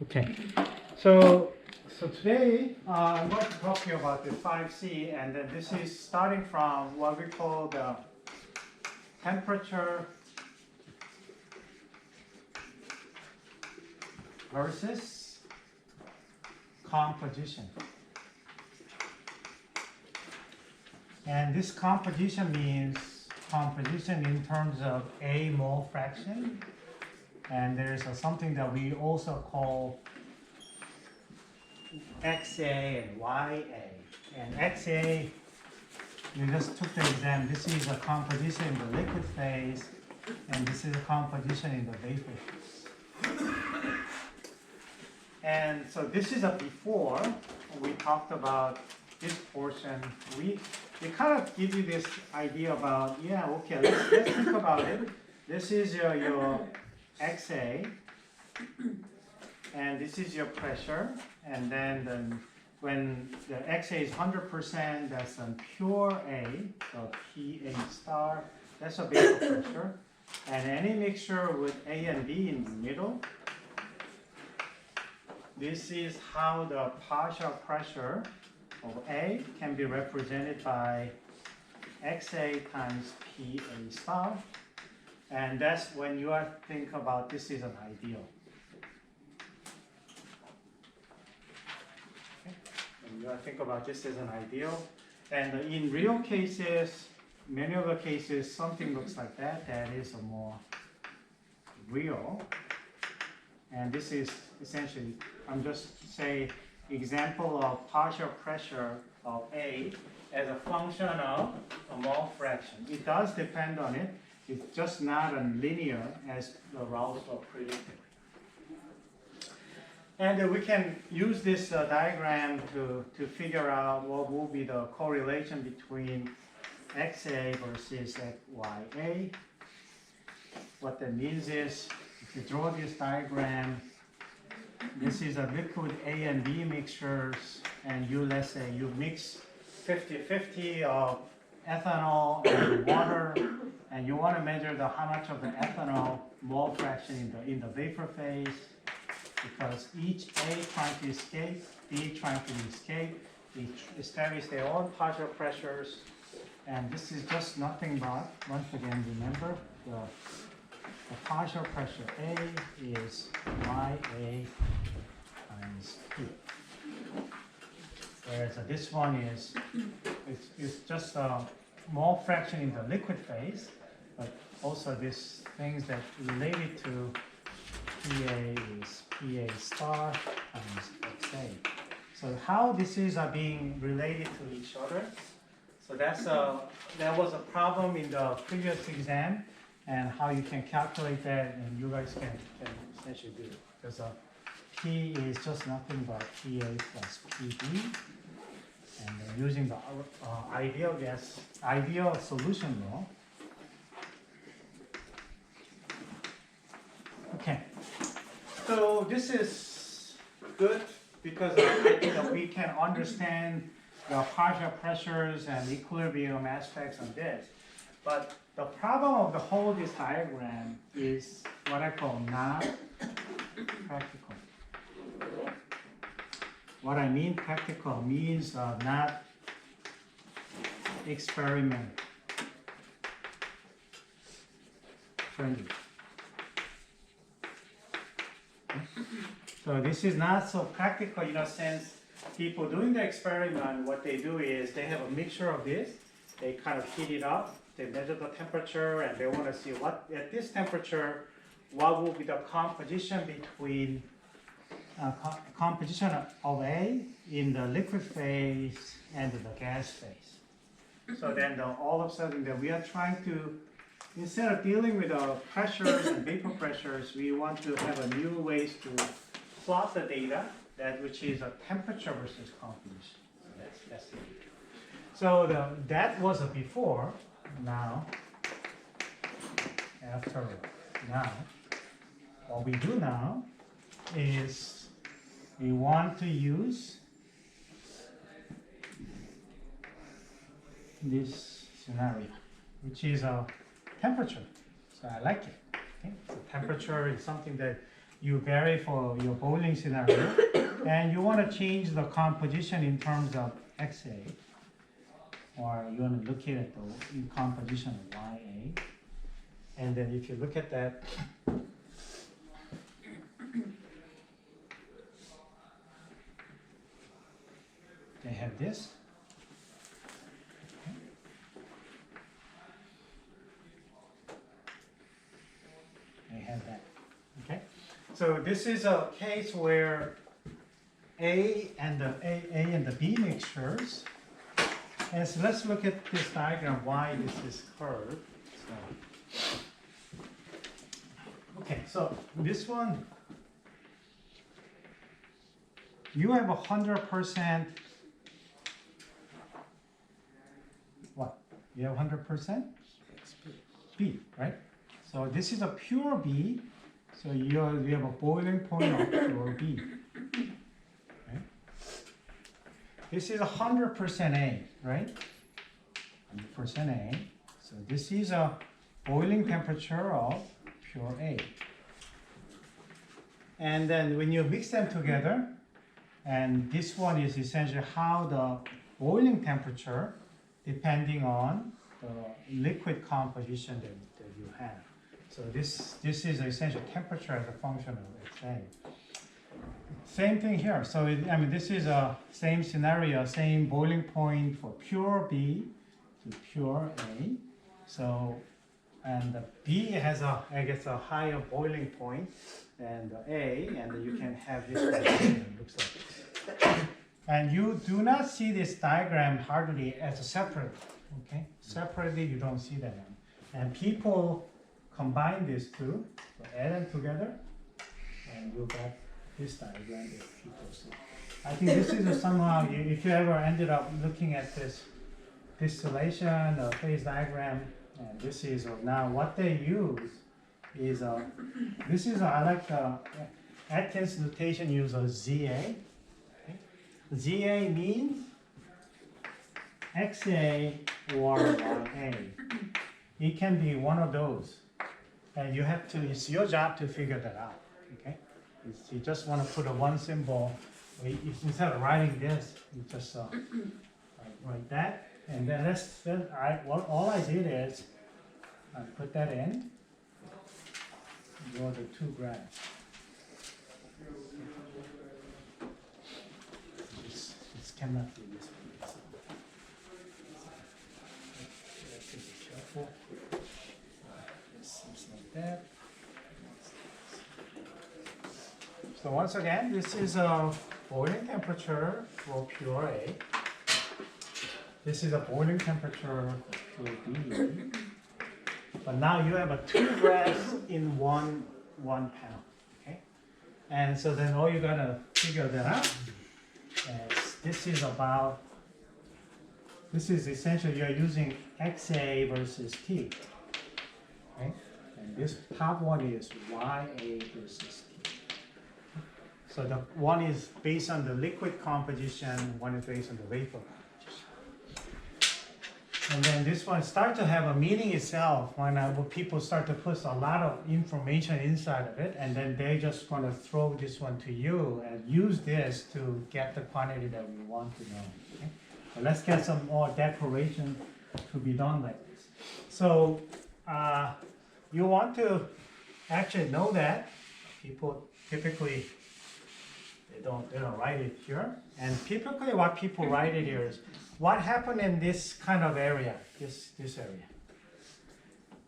Okay, so today I'm going to talk to you about the 5C, and then this is starting from what we call the temperature versus composition. And this composition means composition in terms of A mole fraction. And there's something that we also call XA and YA. And XA, you just took the exam. This is a composition in the liquid phase, and this is a composition in the vapor phase. And so this is a before. We talked about this portion. We kind of give you this idea about, yeah, okay, let's think about it. This is your XA, and this is your pressure, and then when the XA is 100%, that's a pure A, so PA star, that's a vapor pressure. And any mixture with A and B in the middle, this is how the partial pressure of A can be represented by XA times PA star. And that's when you are think about this is an ideal. Okay. When you are think about this is an ideal. And in real cases, many of the cases, something looks like that. That is a more real. And this is essentially, I'm just say example of partial pressure of A as a function of a mole fraction. It does depend on it. It's just not as linear as the Raoult predicted. And we can use this diagram to figure out what will be the correlation between XA versus YA. What that means is, if you draw this diagram, this is a liquid A and B mixtures, and let's say you mix 50-50 of ethanol and water, and you want to measure how much of the ethanol mole fraction in the vapor phase, because each A trying to escape, B trying to escape, they establish their own partial pressures, and this is just nothing but, once again, remember, the partial pressure A is YA times P. Whereas this one is, it's just a mole fraction in the liquid phase, but also these things that related to PA is PA star times XA. So how these are being related to each other. So that was a problem in the previous exam, and how you can calculate that, and you guys can essentially do it. Because P is just nothing but PA plus PB. And using the ideal solution law. Okay, so this is good because I think that we can understand the partial pressures and equilibrium aspects of this. But the problem of the whole this diagram is what I call not practical. What I mean practical means not experiment friendly. So this is not so practical in a sense. People doing the experiment, what they do is they have a mixture of this. They kind of heat it up. They measure the temperature, and they want to see what at this temperature, what will be the composition between composition of A in the liquid phase and the gas phase. So then all of a sudden that we are trying to, instead of dealing with the pressures and vapor pressures, we want to have a new ways to plot the data, which is a temperature versus composition. So that's it. So that was a before. Now, after now, what we do now is we want to use this scenario, which is a temperature. So I like it. Okay? So temperature is something that you vary for your boiling scenario, and you want to change the composition in terms of XA, or you want to look at it in composition of YA. And then if you look at that, they have this. They have that. Okay. So this is a case where A and the B mixtures. And so let's look at this diagram why this is curved. So, okay, so this one, you have 100%. What? You have 100%? B, right? So this is a pure B. So you have a boiling point of pure B. Right? This is 100% A, right? 100% A. So this is a boiling temperature of pure A. And then when you mix them together, and this one is essentially how the boiling temperature, depending on the liquid composition that you have. So this is essentially temperature as a function of XA. Same thing here. So this is a same scenario, same boiling point for pure B to pure A. So, and the B has a higher boiling point than the A, and you can have this one. It looks like this. And you do not see this diagram hardly as a separate. Okay, separately you don't see that one. And people combine these two, so add them together, and you get this diagram that people see. I think this is somehow, if you ever ended up looking at this distillation or phase diagram, and this is now what they use is I like Atkins notation use a ZA. Okay? ZA means XA or YA. It can be one of those. And you have to, it's your job to figure that out, okay? You just want to put a one symbol, instead of writing this, you just write that, and then all I did is I put that in, draw the two graphs. This cannot be this way. So have to be careful. That. So once again, this is a boiling temperature for pure A. This is a boiling temperature for B. But now you have two graphs in one panel. Okay? And so then all you gotta figure that out is this is essentially you're using XA versus T. Okay? And this top one is YA versus T. So the one is based on the liquid composition, one is based on the vapor composition. And then this one starts to have a meaning itself when people start to put a lot of information inside of it, and then they just want to throw this one to you and use this to get the quantity that we want to know. Okay? So let's get some more declaration to be done like this. So you want to actually know that people typically they don't write it here, and typically what people write it here is what happened in this kind of area, this area.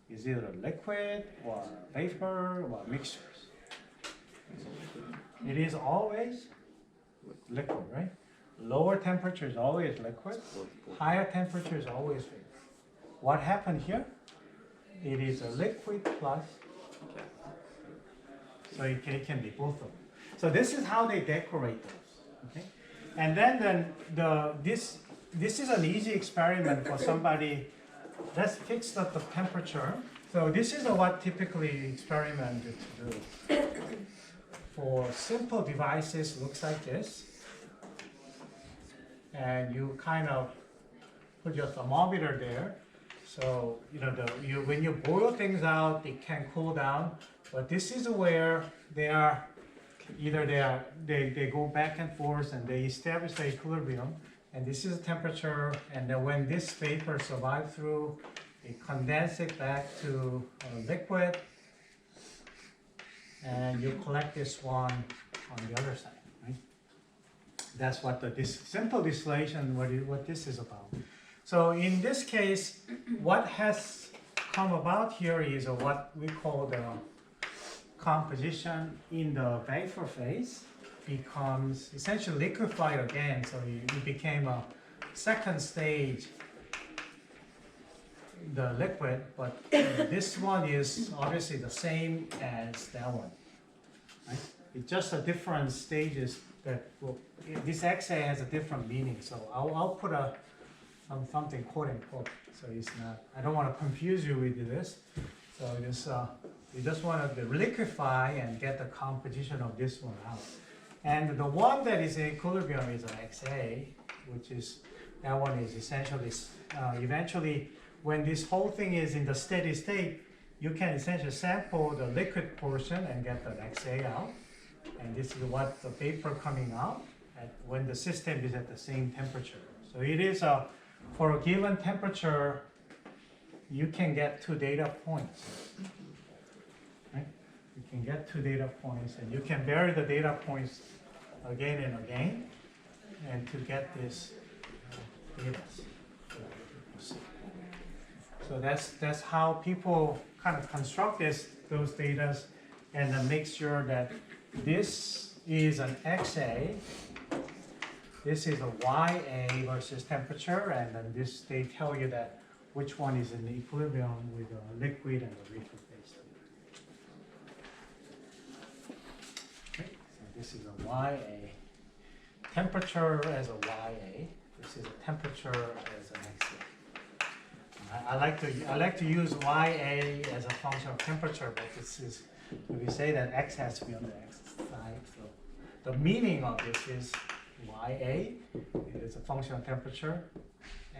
Is it a liquid or vapor or mixtures? It is always liquid, right? Lower temperature is always liquid. Higher temperature is always vapor. What happened here? It is a liquid plus. So it can be both of them. So this is how they decorate those. Okay? And then this is an easy experiment for somebody. Let's fix the temperature. So this is what typically experiment to do. For simple devices, looks like this. And you kind of put your thermometer there. So when you boil things out, it can cool down. But this is where they are either they go back and forth and they establish the equilibrium, and this is the temperature, and then when this vapor survives through, they condense it back to a liquid, and you collect this one on the other side, right? That's what this simple distillation, what this is about. So in this case, what has come about here is what we call the composition in the vapor phase becomes essentially liquefied again, so it became a second stage, the liquid, but this one is obviously the same as that one, right? It's just a different stages that, well, this XA has a different meaning, so I'll put something quote unquote, so it's not, I don't want to confuse you with this, so this, you just want to liquefy and get the composition of this one out. And the one that is in equilibrium is an XA, which is, that one is essentially, eventually, when this whole thing is in the steady state, you can essentially sample the liquid portion and get the XA out. And this is what the vapor coming out when the system is at the same temperature. So it is for a given temperature, you can get 2 data points. Right? You can get 2 data points, and you can vary the data points again and again, and to get this data. So that's how people kind of construct those data, and then make sure that this is an XA, this is a YA versus temperature, and then this, they tell you that which one is in equilibrium with the liquid and the vapor phase. Okay, so this is a YA. Temperature as a YA. This is a temperature as an XA. I like to use YA as a function of temperature, but this is, we say that X has to be on the X side. So the meaning of this is YA is a function of temperature,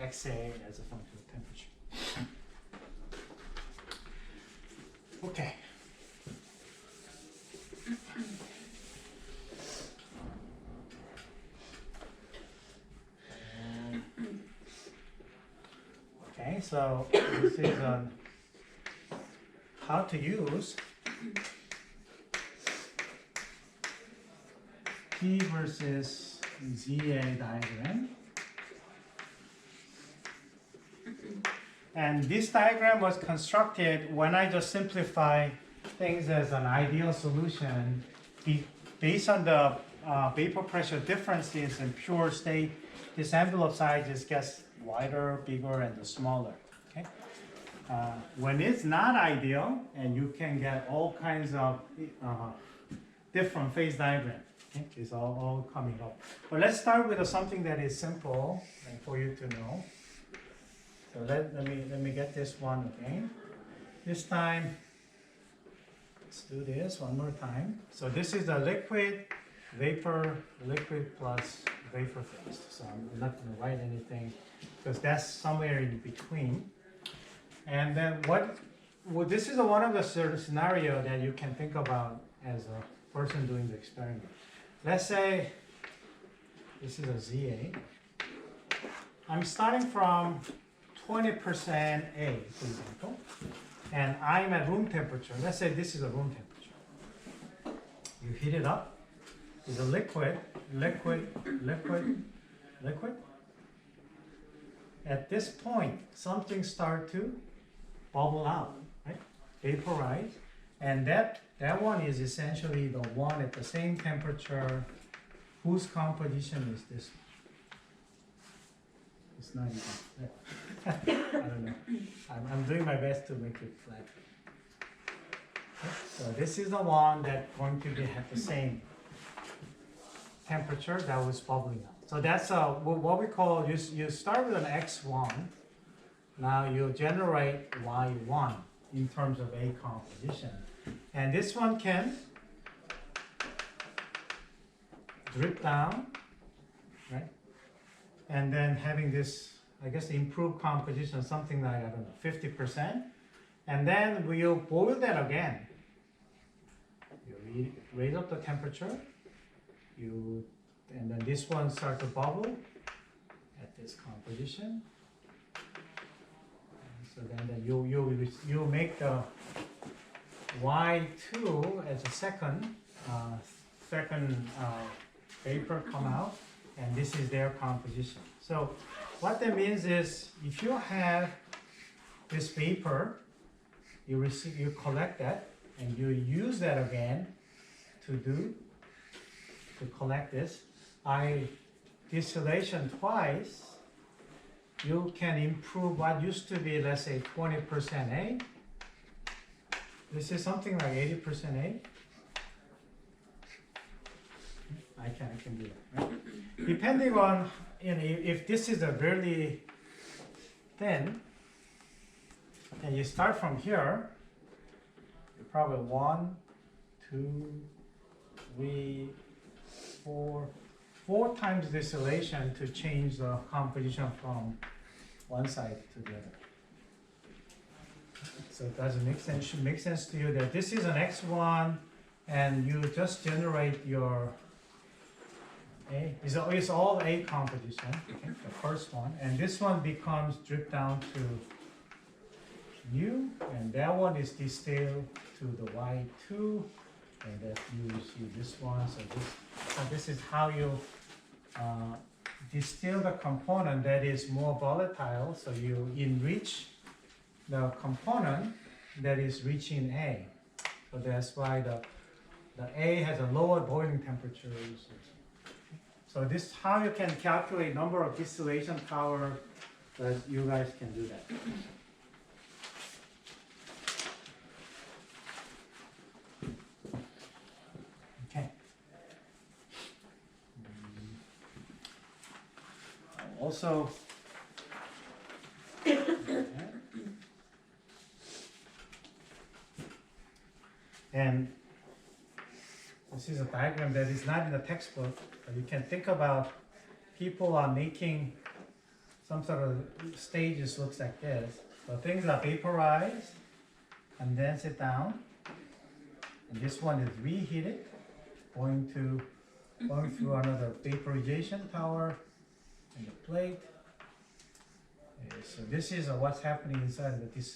XA as a function of temperature. Okay. Okay, so this is how to use P versus ZA diagram. And this diagram was constructed when I just simplify things as an ideal solution based on the vapor pressure differences in pure state. This envelope size just gets wider, bigger, and smaller. Okay? When it's not ideal, and you can get all kinds of different phase diagrams. Okay? It's all coming up. But let's start with something that is simple and for you to know. So let me get this one again. This time, let's do this one more time. So this is the liquid, vapor, liquid plus vapor phase. So I'm not going to write anything because that's somewhere in between. And then this is one of the sort of scenario that you can think about as a person doing the experiment. Let's say this is a ZA. I'm starting from 20% A, for example, and I'm at room temperature. Let's say this is a room temperature. You heat it up. It's a liquid, liquid, liquid, liquid. At this point, something starts to bubble out, right? Vaporize, and that one is essentially the one at the same temperature whose composition is this one. It's not even. I don't know. I'm doing my best to make it flat. Okay. So this is the one that's going to be at the same temperature that was bubbling up. So that's what we call, you start with an X1. Now you generate Y1 in terms of A composition. And this one can drip down, right? And then having this, I guess, improved composition, something like, I don't know, 50%. And then we'll boil that again. you raise up the temperature, and then this one start to bubble at this composition. So then you make the Y2 as a second vapor come out, and this is their composition. So what that means is, if you have this vapor, you collect that, and you use that again to collect this. By distillation twice, you can improve what used to be, let's say, 20% A. This is something like 80% A. I can do that, right? Depending on, if this is a really thin, and you start from here, you're probably 1, 2, 3, 4 times distillation to change the composition from one side to the other. So does it make sense? Should make sense to you that this is an X1, and you just generate your A. It's all A composition, okay, the first one, and this one becomes dripped down to U, and that one is distilled to the Y2, and that you see this one. So this is how you distill the component that is more volatile. So you enrich the component that is reaching A. So that's why the A has a lower boiling temperature. So this is how you can calculate number of distillation power. That you guys can do that. Okay. Also, and this is a diagram that is not in the textbook, but you can think about people are making some sort of stages looks like this. So things are vaporized, condense it down, and this one is reheated, going through another vaporization tower and the plate. So this is what's happening inside the distillation.